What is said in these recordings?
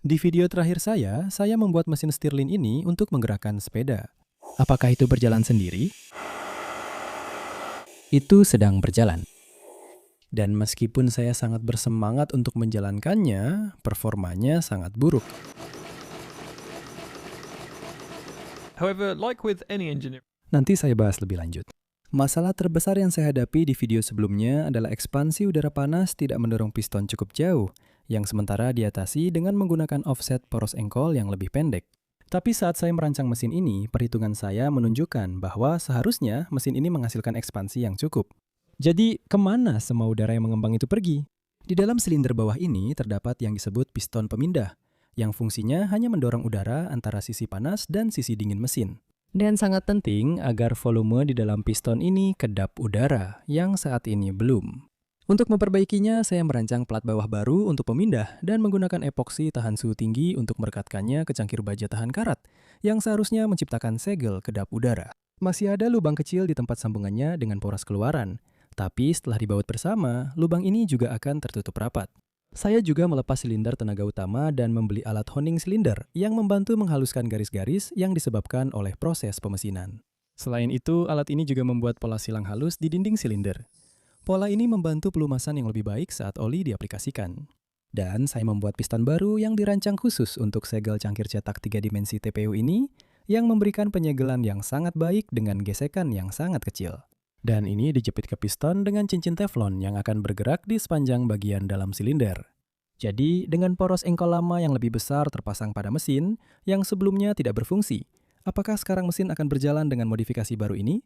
Di video terakhir saya membuat mesin Stirling ini untuk menggerakkan sepeda. Apakah itu berjalan sendiri? Itu sedang berjalan. Dan meskipun saya sangat bersemangat untuk menjalankannya, performanya sangat buruk. However, like with any engineer, Nanti saya bahas lebih lanjut. Masalah terbesar yang saya hadapi di video sebelumnya adalah ekspansi udara panas tidak mendorong piston cukup jauh, yang sementara diatasi dengan menggunakan offset poros engkol yang lebih pendek. Tapi saat saya merancang mesin ini, perhitungan saya menunjukkan bahwa seharusnya mesin ini menghasilkan ekspansi yang cukup. Jadi, kemana semua udara yang mengembang itu pergi? Di dalam silinder bawah ini terdapat yang disebut piston pemindah, yang fungsinya hanya mendorong udara antara sisi panas dan sisi dingin mesin. Dan sangat penting agar volume di dalam piston ini kedap udara, yang saat ini belum. Untuk memperbaikinya, saya merancang plat bawah baru untuk pemindah dan menggunakan epoksi tahan suhu tinggi untuk merekatkannya ke cangkir baja tahan karat, yang seharusnya menciptakan segel kedap udara. Masih ada lubang kecil di tempat sambungannya dengan poros keluaran, tapi setelah dibaut bersama, lubang ini juga akan tertutup rapat. Saya juga melepas silinder tenaga utama dan membeli alat honing silinder yang membantu menghaluskan garis-garis yang disebabkan oleh proses pemesinan. Selain itu, alat ini juga membuat pola silang halus di dinding silinder. Pola ini membantu pelumasan yang lebih baik saat oli diaplikasikan. Dan saya membuat piston baru yang dirancang khusus untuk segel cangkir cetak 3 dimensi TPU ini yang memberikan penyegelan yang sangat baik dengan gesekan yang sangat kecil. Dan ini dijepit ke piston dengan cincin teflon yang akan bergerak di sepanjang bagian dalam silinder. Jadi, dengan poros engkol lama yang lebih besar terpasang pada mesin yang sebelumnya tidak berfungsi, apakah sekarang mesin akan berjalan dengan modifikasi baru ini?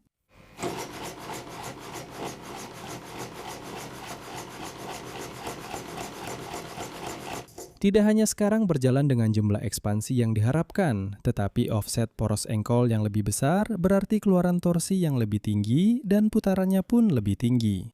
Tidak hanya sekarang berjalan dengan jumlah ekspansi yang diharapkan, tetapi offset poros engkol yang lebih besar berarti keluaran torsi yang lebih tinggi dan putarannya pun lebih tinggi.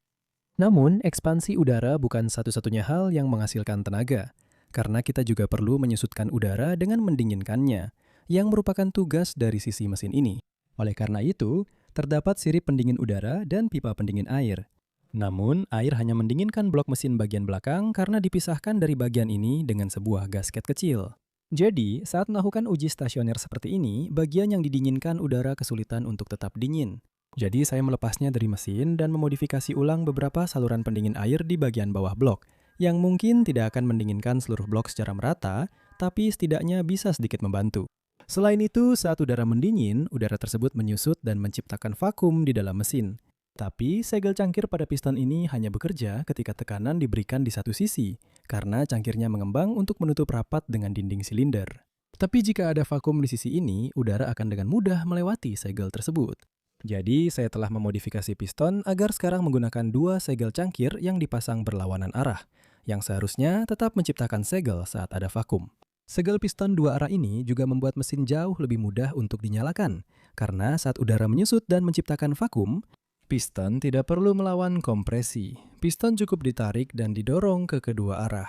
Namun, ekspansi udara bukan satu-satunya hal yang menghasilkan tenaga, karena kita juga perlu menyusutkan udara dengan mendinginkannya, yang merupakan tugas dari sisi mesin ini. Oleh karena itu, terdapat sirip pendingin udara dan pipa pendingin air. Namun, air hanya mendinginkan blok mesin bagian belakang karena dipisahkan dari bagian ini dengan sebuah gasket kecil. Jadi, saat melakukan uji stasioner seperti ini, bagian yang didinginkan udara kesulitan untuk tetap dingin. Jadi, saya melepasnya dari mesin dan memodifikasi ulang beberapa saluran pendingin air di bagian bawah blok, yang mungkin tidak akan mendinginkan seluruh blok secara merata, tapi setidaknya bisa sedikit membantu. Selain itu, saat udara mendingin, udara tersebut menyusut dan menciptakan vakum di dalam mesin. Tapi, segel cangkir pada piston ini hanya bekerja ketika tekanan diberikan di satu sisi, karena cangkirnya mengembang untuk menutup rapat dengan dinding silinder. Tapi jika ada vakum di sisi ini, udara akan dengan mudah melewati segel tersebut. Jadi, saya telah memodifikasi piston agar sekarang menggunakan dua segel cangkir yang dipasang berlawanan arah, yang seharusnya tetap menciptakan segel saat ada vakum. Segel piston dua arah ini juga membuat mesin jauh lebih mudah untuk dinyalakan, karena saat udara menyusut dan menciptakan vakum, piston tidak perlu melawan kompresi. Piston cukup ditarik dan didorong ke kedua arah.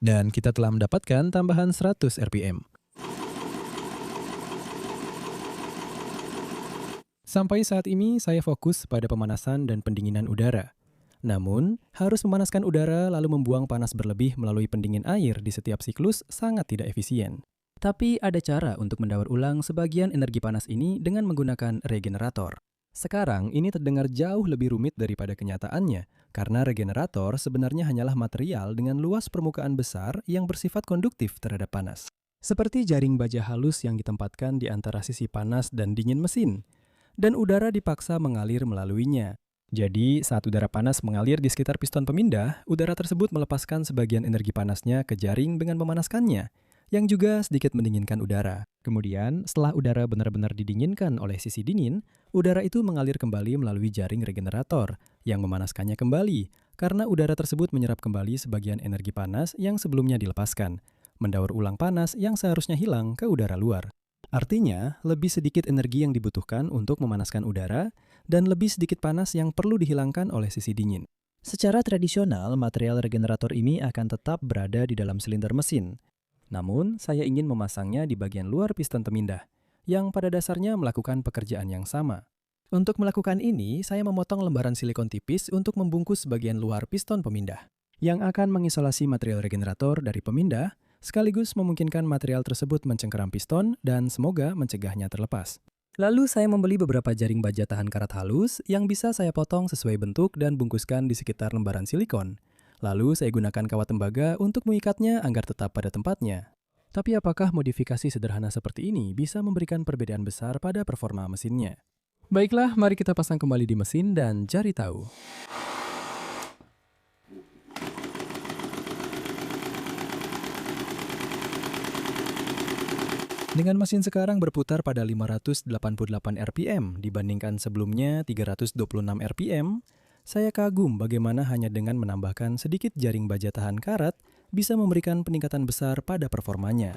Dan kita telah mendapatkan tambahan 100 rpm. Sampai saat ini saya fokus pada pemanasan dan pendinginan udara. Namun, harus memanaskan udara lalu membuang panas berlebih melalui pendingin air di setiap siklus sangat tidak efisien. Tapi ada cara untuk mendaur ulang sebagian energi panas ini dengan menggunakan regenerator. Sekarang ini terdengar jauh lebih rumit daripada kenyataannya, karena regenerator sebenarnya hanyalah material dengan luas permukaan besar yang bersifat konduktif terhadap panas. Seperti jaring baja halus yang ditempatkan di antara sisi panas dan dingin mesin, dan udara dipaksa mengalir melaluinya. Jadi, saat udara panas mengalir di sekitar piston pemindah, udara tersebut melepaskan sebagian energi panasnya ke jaring dengan memanaskannya, yang juga sedikit mendinginkan udara. Kemudian, setelah udara benar-benar didinginkan oleh sisi dingin, udara itu mengalir kembali melalui jaring regenerator yang memanaskannya kembali, karena udara tersebut menyerap kembali sebagian energi panas yang sebelumnya dilepaskan, mendaur ulang panas yang seharusnya hilang ke udara luar. Artinya, lebih sedikit energi yang dibutuhkan untuk memanaskan udara, dan lebih sedikit panas yang perlu dihilangkan oleh sisi dingin. Secara tradisional, material regenerator ini akan tetap berada di dalam silinder mesin. Namun, saya ingin memasangnya di bagian luar piston pemindah, yang pada dasarnya melakukan pekerjaan yang sama. Untuk melakukan ini, saya memotong lembaran silikon tipis untuk membungkus bagian luar piston pemindah, yang akan mengisolasi material regenerator dari pemindah sekaligus memungkinkan material tersebut mencengkeram piston dan semoga mencegahnya terlepas. Lalu saya membeli beberapa jaring baja tahan karat halus yang bisa saya potong sesuai bentuk dan bungkuskan di sekitar lembaran silikon. Lalu saya gunakan kawat tembaga untuk mengikatnya agar tetap pada tempatnya. Tapi apakah modifikasi sederhana seperti ini bisa memberikan perbedaan besar pada performa mesinnya? Baiklah, mari kita pasang kembali di mesin dan cari tahu. Dengan mesin sekarang berputar pada 588 rpm dibandingkan sebelumnya 326 rpm, saya kagum bagaimana hanya dengan menambahkan sedikit jaring baja tahan karat bisa memberikan peningkatan besar pada performanya.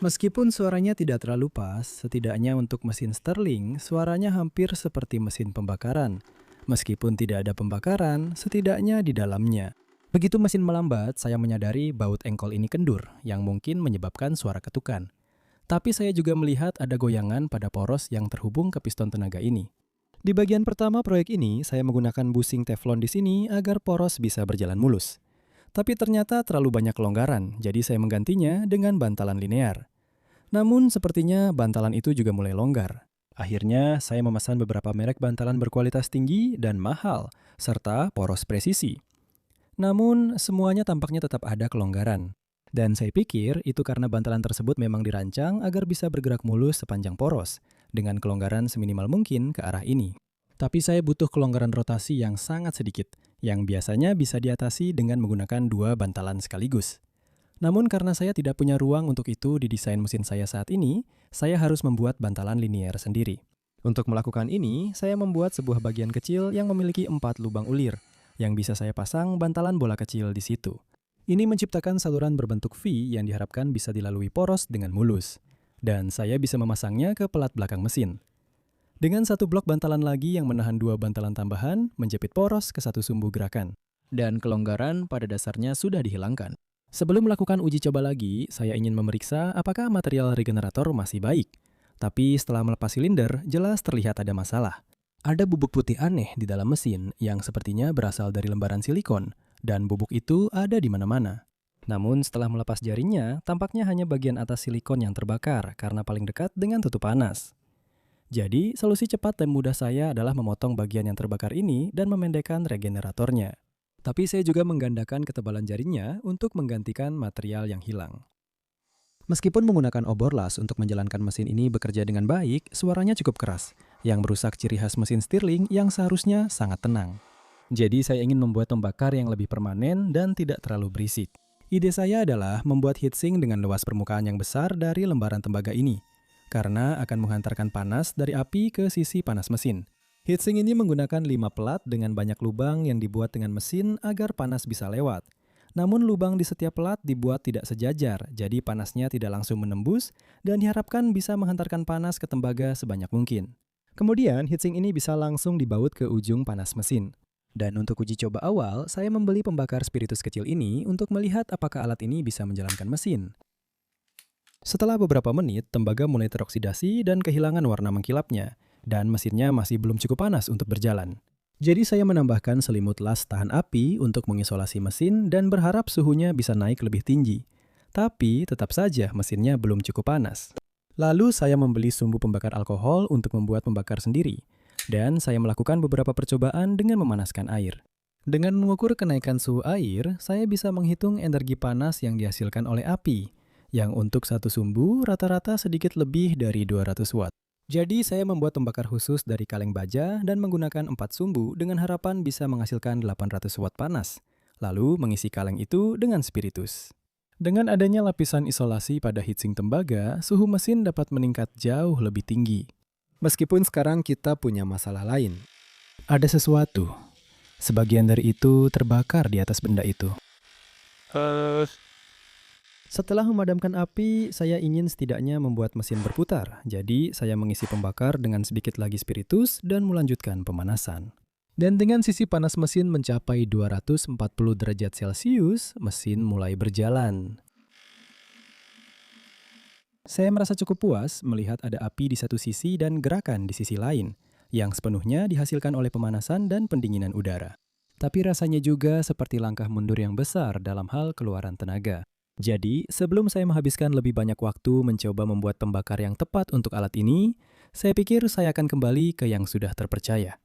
Meskipun suaranya tidak terlalu pas, setidaknya untuk mesin Stirling, suaranya hampir seperti mesin pembakaran. Meskipun tidak ada pembakaran, setidaknya di dalamnya. Begitu mesin melambat, saya menyadari baut engkol ini kendur, yang mungkin menyebabkan suara ketukan. Tapi saya juga melihat ada goyangan pada poros yang terhubung ke piston tenaga ini. Di bagian pertama proyek ini, saya menggunakan busing teflon di sini agar poros bisa berjalan mulus. Tapi ternyata terlalu banyak kelonggaran, jadi saya menggantinya dengan bantalan linear. Namun sepertinya bantalan itu juga mulai longgar. Akhirnya, saya memesan beberapa merek bantalan berkualitas tinggi dan mahal, serta poros presisi. Namun, semuanya tampaknya tetap ada kelonggaran. Dan saya pikir itu karena bantalan tersebut memang dirancang agar bisa bergerak mulus sepanjang poros, dengan kelonggaran seminimal mungkin ke arah ini. Tapi saya butuh kelonggaran rotasi yang sangat sedikit, yang biasanya bisa diatasi dengan menggunakan dua bantalan sekaligus. Namun karena saya tidak punya ruang untuk itu di desain mesin saya saat ini, saya harus membuat bantalan linier sendiri. Untuk melakukan ini, saya membuat sebuah bagian kecil yang memiliki 4 lubang ulir, yang bisa saya pasang bantalan bola kecil di situ. Ini menciptakan saluran berbentuk V yang diharapkan bisa dilalui poros dengan mulus. Dan saya bisa memasangnya ke pelat belakang mesin. Dengan satu blok bantalan lagi yang menahan 2 bantalan tambahan, menjepit poros ke satu sumbu gerakan. Dan kelonggaran pada dasarnya sudah dihilangkan. Sebelum melakukan uji coba lagi, saya ingin memeriksa apakah material regenerator masih baik. Tapi setelah melepas silinder, jelas terlihat ada masalah. Ada bubuk putih aneh di dalam mesin yang sepertinya berasal dari lembaran silikon, dan bubuk itu ada di mana-mana. Namun setelah melepas jaringnya, tampaknya hanya bagian atas silikon yang terbakar karena paling dekat dengan tutup panas. Jadi, solusi cepat dan mudah saya adalah memotong bagian yang terbakar ini dan memendekkan regeneratornya. Tapi saya juga menggandakan ketebalan jaringnya untuk menggantikan material yang hilang. Meskipun menggunakan obor las untuk menjalankan mesin ini bekerja dengan baik, suaranya cukup keras, yang merusak ciri khas mesin Stirling yang seharusnya sangat tenang. Jadi saya ingin membuat pembakar yang lebih permanen dan tidak terlalu berisik. Ide saya adalah membuat heatsink dengan luas permukaan yang besar dari lembaran tembaga ini, karena akan menghantarkan panas dari api ke sisi panas mesin. Heatsink ini menggunakan 5 pelat dengan banyak lubang yang dibuat dengan mesin agar panas bisa lewat. Namun lubang di setiap pelat dibuat tidak sejajar, jadi panasnya tidak langsung menembus dan diharapkan bisa menghantarkan panas ke tembaga sebanyak mungkin. Kemudian heatsink ini bisa langsung dibaut ke ujung panas mesin. Dan untuk uji coba awal, saya membeli pembakar spiritus kecil ini untuk melihat apakah alat ini bisa menjalankan mesin. Setelah beberapa menit, tembaga mulai teroksidasi dan kehilangan warna mengkilapnya, dan mesinnya masih belum cukup panas untuk berjalan. Jadi saya menambahkan selimut las tahan api untuk mengisolasi mesin dan berharap suhunya bisa naik lebih tinggi. Tapi tetap saja mesinnya belum cukup panas. Lalu saya membeli sumbu pembakar alkohol untuk membuat pembakar sendiri. Dan saya melakukan beberapa percobaan dengan memanaskan air. Dengan mengukur kenaikan suhu air, saya bisa menghitung energi panas yang dihasilkan oleh api, yang untuk satu sumbu rata-rata sedikit lebih dari 200 watt. Jadi saya membuat pembakar khusus dari kaleng baja dan menggunakan 4 sumbu dengan harapan bisa menghasilkan 800 watt panas. Lalu mengisi kaleng itu dengan spiritus. Dengan adanya lapisan isolasi pada heatsink tembaga, suhu mesin dapat meningkat jauh lebih tinggi. Meskipun sekarang kita punya masalah lain. Ada sesuatu. Sebagian dari itu terbakar di atas benda itu. Setelah memadamkan api, saya ingin setidaknya membuat mesin berputar. Jadi, saya mengisi pembakar dengan sedikit lagi spiritus dan melanjutkan pemanasan. Dan dengan sisi panas mesin mencapai 240 derajat Celcius, mesin mulai berjalan. Saya merasa cukup puas melihat ada api di satu sisi dan gerakan di sisi lain, yang sepenuhnya dihasilkan oleh pemanasan dan pendinginan udara. Tapi rasanya juga seperti langkah mundur yang besar dalam hal keluaran tenaga. Jadi, sebelum saya menghabiskan lebih banyak waktu mencoba membuat pembakar yang tepat untuk alat ini, saya pikir saya akan kembali ke yang sudah terpercaya.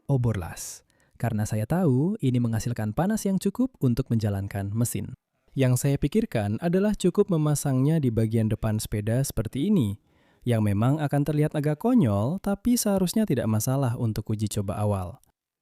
Obor las. Karena saya tahu ini menghasilkan panas yang cukup untuk menjalankan mesin. Yang saya pikirkan adalah cukup memasangnya di bagian depan sepeda seperti ini, yang memang akan terlihat agak konyol, tapi seharusnya tidak masalah untuk uji coba awal.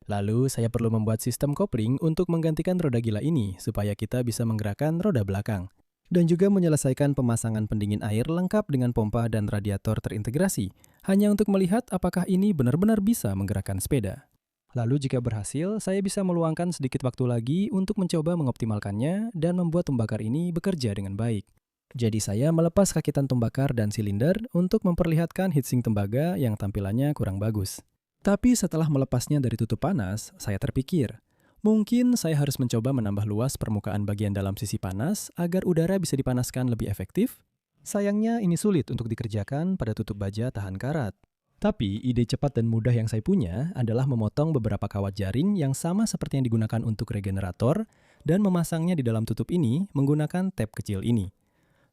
Lalu saya perlu membuat sistem kopling untuk menggantikan roda gila ini supaya kita bisa menggerakkan roda belakang. Dan juga menyelesaikan pemasangan pendingin air lengkap dengan pompa dan radiator terintegrasi, hanya untuk melihat apakah ini benar-benar bisa menggerakkan sepeda. Lalu jika berhasil, saya bisa meluangkan sedikit waktu lagi untuk mencoba mengoptimalkannya dan membuat pembakar ini bekerja dengan baik. Jadi saya melepas rakitan pembakar dan silinder untuk memperlihatkan heatsink tembaga yang tampilannya kurang bagus. Tapi setelah melepasnya dari tutup panas, saya terpikir, mungkin saya harus mencoba menambah luas permukaan bagian dalam sisi panas agar udara bisa dipanaskan lebih efektif. Sayangnya ini sulit untuk dikerjakan pada tutup baja tahan karat. Tapi ide cepat dan mudah yang saya punya adalah memotong beberapa kawat jaring yang sama seperti yang digunakan untuk regenerator dan memasangnya di dalam tutup ini menggunakan tab kecil ini.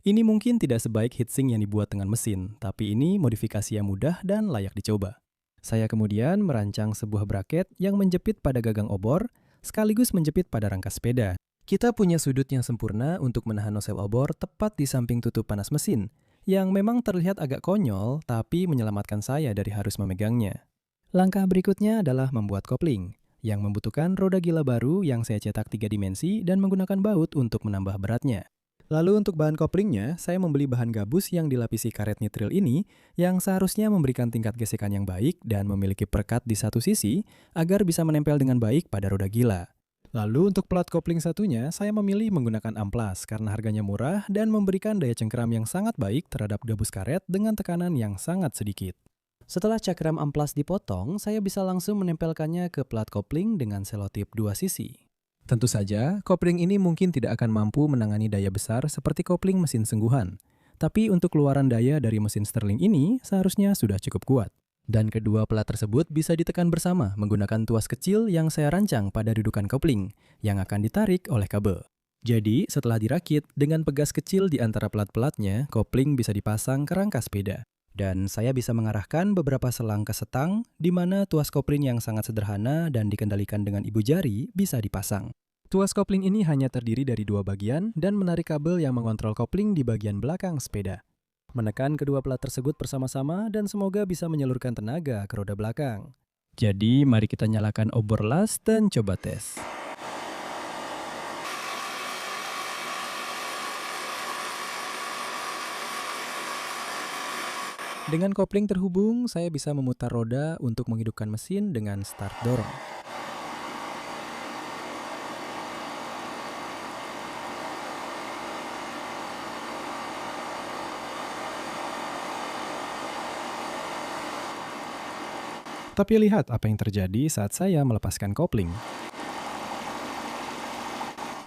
Ini mungkin tidak sebaik heatsink yang dibuat dengan mesin, tapi ini modifikasi yang mudah dan layak dicoba. Saya kemudian merancang sebuah braket yang menjepit pada gagang obor, sekaligus menjepit pada rangka sepeda. Kita punya sudut yang sempurna untuk menahan nosel obor tepat di samping tutup panas mesin, yang memang terlihat agak konyol, tapi menyelamatkan saya dari harus memegangnya. Langkah berikutnya adalah membuat kopling, yang membutuhkan roda gila baru yang saya cetak 3 dimensi dan menggunakan baut untuk menambah beratnya. Lalu untuk bahan koplingnya, saya membeli bahan gabus yang dilapisi karet nitril ini, yang seharusnya memberikan tingkat gesekan yang baik dan memiliki perekat di satu sisi, agar bisa menempel dengan baik pada roda gila. Lalu untuk plat kopling satunya, saya memilih menggunakan amplas karena harganya murah dan memberikan daya cengkeram yang sangat baik terhadap gabus karet dengan tekanan yang sangat sedikit. Setelah cakram amplas dipotong, saya bisa langsung menempelkannya ke plat kopling dengan selotip 2 sisi. Tentu saja, kopling ini mungkin tidak akan mampu menangani daya besar seperti kopling mesin sengguhan. Tapi untuk keluaran daya dari mesin Sterling ini seharusnya sudah cukup kuat. Dan kedua plat tersebut bisa ditekan bersama menggunakan tuas kecil yang saya rancang pada dudukan kopling, yang akan ditarik oleh kabel. Jadi, setelah dirakit, dengan pegas kecil di antara plat-platnya, kopling bisa dipasang ke rangka sepeda. Dan saya bisa mengarahkan beberapa selang ke setang, di mana tuas kopling yang sangat sederhana dan dikendalikan dengan ibu jari bisa dipasang. Tuas kopling ini hanya terdiri dari 2 bagian dan menarik kabel yang mengontrol kopling di bagian belakang sepeda. Menekan kedua plat tersebut bersama-sama dan semoga bisa menyalurkan tenaga ke roda belakang. Jadi, mari kita nyalakan obor las dan coba tes. Dengan kopling terhubung, saya bisa memutar roda untuk menghidupkan mesin dengan start dorong. Tapi lihat apa yang terjadi saat saya melepaskan kopling.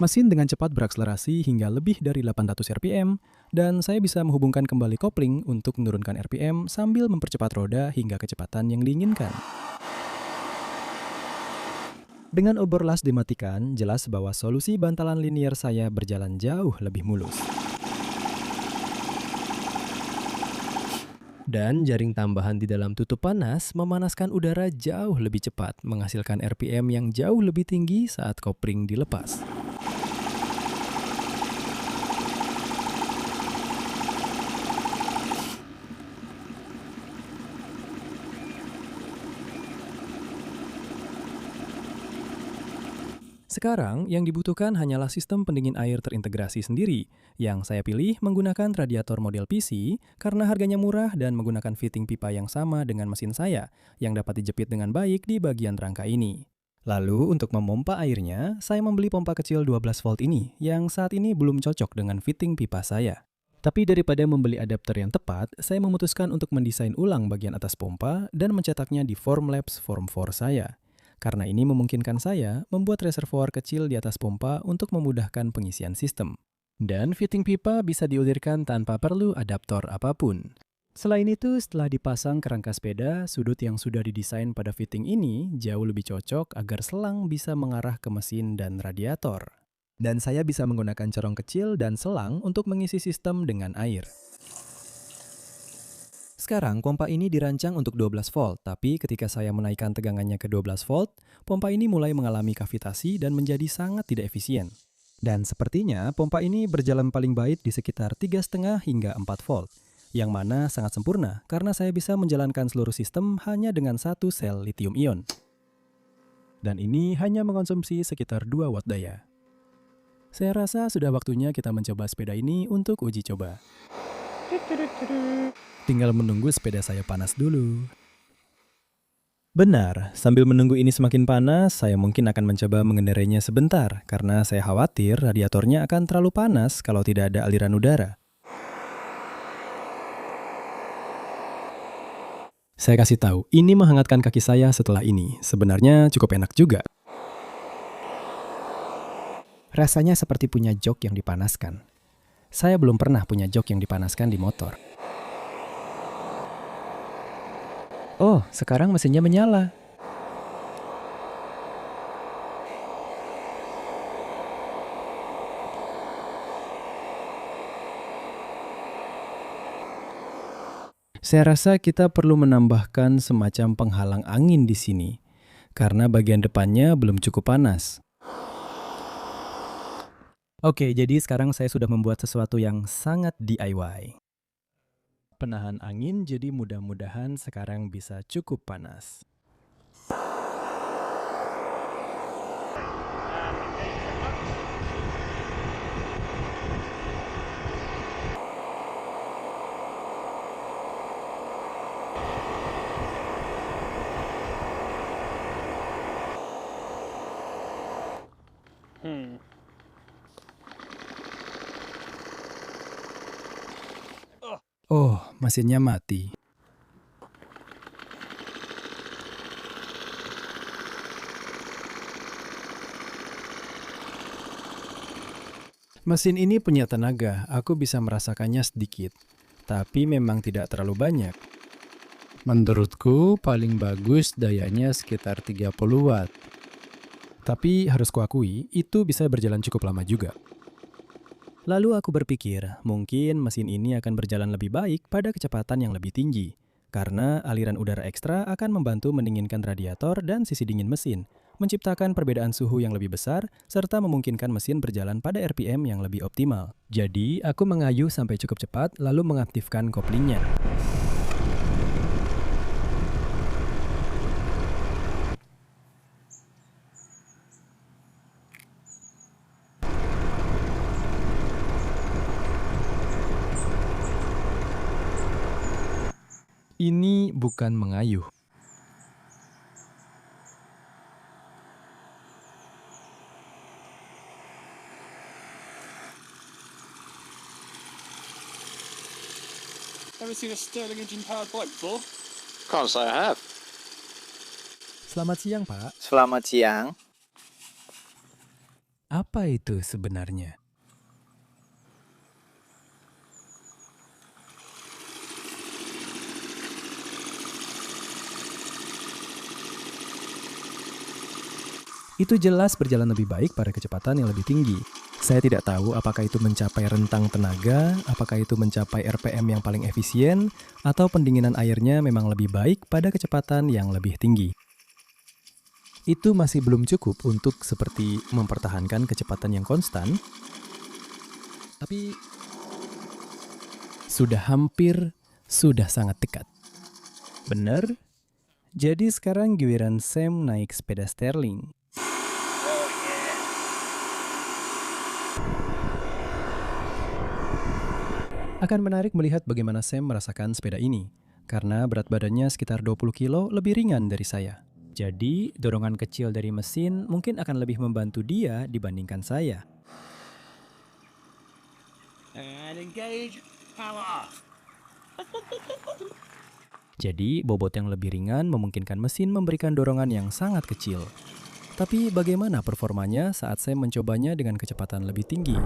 Mesin dengan cepat berakselerasi hingga lebih dari 800 rpm, dan saya bisa menghubungkan kembali kopling untuk menurunkan rpm sambil mempercepat roda hingga kecepatan yang diinginkan. Dengan obor las dimatikan, jelas bahwa solusi bantalan linier saya berjalan jauh lebih mulus. Dan jaring tambahan di dalam tutup panas memanaskan udara jauh lebih cepat, menghasilkan RPM yang jauh lebih tinggi saat kopling dilepas. Sekarang, yang dibutuhkan hanyalah sistem pendingin air terintegrasi sendiri, yang saya pilih menggunakan radiator model PC karena harganya murah dan menggunakan fitting pipa yang sama dengan mesin saya, yang dapat dijepit dengan baik di bagian rangka ini. Lalu, untuk memompa airnya, saya membeli pompa kecil 12 volt ini, yang saat ini belum cocok dengan fitting pipa saya. Tapi daripada membeli adapter yang tepat, saya memutuskan untuk mendesain ulang bagian atas pompa dan mencetaknya di Formlabs Form 4 saya. Karena ini memungkinkan saya membuat reservoir kecil di atas pompa untuk memudahkan pengisian sistem. Dan fitting pipa bisa diulirkan tanpa perlu adaptor apapun. Selain itu, setelah dipasang kerangka sepeda, sudut yang sudah didesain pada fitting ini jauh lebih cocok agar selang bisa mengarah ke mesin dan radiator. Dan saya bisa menggunakan corong kecil dan selang untuk mengisi sistem dengan air. Sekarang, pompa ini dirancang untuk 12 volt, tapi ketika saya menaikkan tegangannya ke 12 volt, pompa ini mulai mengalami kavitasi dan menjadi sangat tidak efisien. Dan sepertinya, pompa ini berjalan paling baik di sekitar 3,5 hingga 4 volt. Yang mana sangat sempurna karena saya bisa menjalankan seluruh sistem hanya dengan satu sel lithium ion. Dan ini hanya mengkonsumsi sekitar 2 watt daya. Saya rasa sudah waktunya kita mencoba sepeda ini untuk uji coba. Tinggal menunggu sepeda saya panas dulu. Benar, sambil menunggu ini semakin panas, saya mungkin akan mencoba mengendarainya sebentar karena saya khawatir radiatornya akan terlalu panas kalau tidak ada aliran udara. Saya kasih tahu, ini menghangatkan kaki saya setelah ini. Sebenarnya cukup enak juga. Rasanya seperti punya jok yang dipanaskan. Saya belum pernah punya jok yang dipanaskan di motor. Oh, sekarang mesinnya menyala. Saya rasa kita perlu menambahkan semacam penghalang angin di sini, karena bagian depannya belum cukup panas. Oke, jadi sekarang saya sudah membuat sesuatu yang sangat DIY. Penahan angin, jadi mudah-mudahan sekarang bisa cukup panas. Oh, mesinnya mati. Mesin ini punya tenaga, aku bisa merasakannya sedikit. Tapi memang tidak terlalu banyak. Menurutku paling bagus dayanya sekitar 30 watt. Tapi harus kuakui, itu bisa berjalan cukup lama juga. Lalu aku berpikir, mungkin mesin ini akan berjalan lebih baik pada kecepatan yang lebih tinggi. Karena aliran udara ekstra akan membantu mendinginkan radiator dan sisi dingin mesin, menciptakan perbedaan suhu yang lebih besar, serta memungkinkan mesin berjalan pada RPM yang lebih optimal. Jadi, aku mengayuh sampai cukup cepat, lalu mengaktifkan koplingnya. Ini bukan mengayuh. Ever seen a Stirling engine powered bike before? Can't say I have. Selamat siang, Pak. Selamat siang. Apa itu sebenarnya? Itu jelas berjalan lebih baik pada kecepatan yang lebih tinggi. Saya tidak tahu apakah itu mencapai rentang tenaga, apakah itu mencapai RPM yang paling efisien, atau pendinginan airnya memang lebih baik pada kecepatan yang lebih tinggi. Itu masih belum cukup untuk seperti mempertahankan kecepatan yang konstan, tapi sudah hampir, sudah sangat dekat. Benar? Jadi sekarang giliran Sam naik sepeda Stirling. Akan menarik melihat bagaimana Sam merasakan sepeda ini, karena berat badannya sekitar 20 kilo lebih ringan dari saya. Jadi, dorongan kecil dari mesin mungkin akan lebih membantu dia dibandingkan saya. And engage, power off. Jadi, bobot yang lebih ringan memungkinkan mesin memberikan dorongan yang sangat kecil. Tapi bagaimana performanya saat saya mencobanya dengan kecepatan lebih tinggi?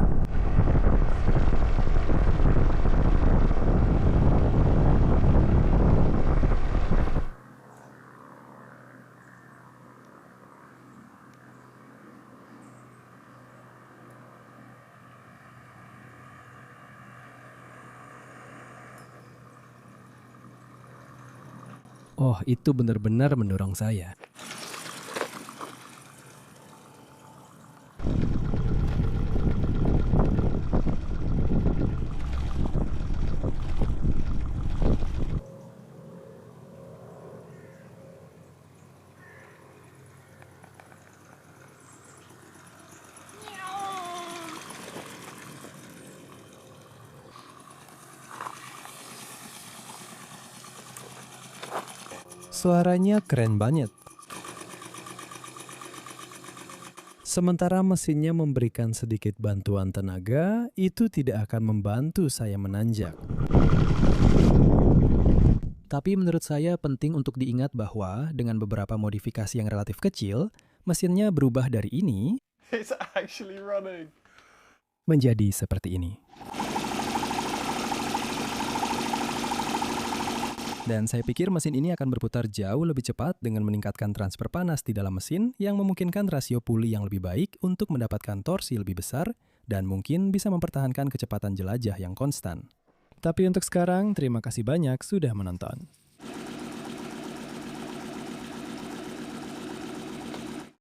Oh, itu benar-benar mendorong saya. Suaranya keren banget. Sementara mesinnya memberikan sedikit bantuan tenaga, itu tidak akan membantu saya menanjak. Tapi menurut saya penting untuk diingat bahwa dengan beberapa modifikasi yang relatif kecil, mesinnya berubah dari ini It's actually running. menjadi seperti ini. Dan saya pikir mesin ini akan berputar jauh lebih cepat dengan meningkatkan transfer panas di dalam mesin yang memungkinkan rasio puli yang lebih baik untuk mendapatkan torsi lebih besar dan mungkin bisa mempertahankan kecepatan jelajah yang konstan. Tapi untuk sekarang, terima kasih banyak sudah menonton.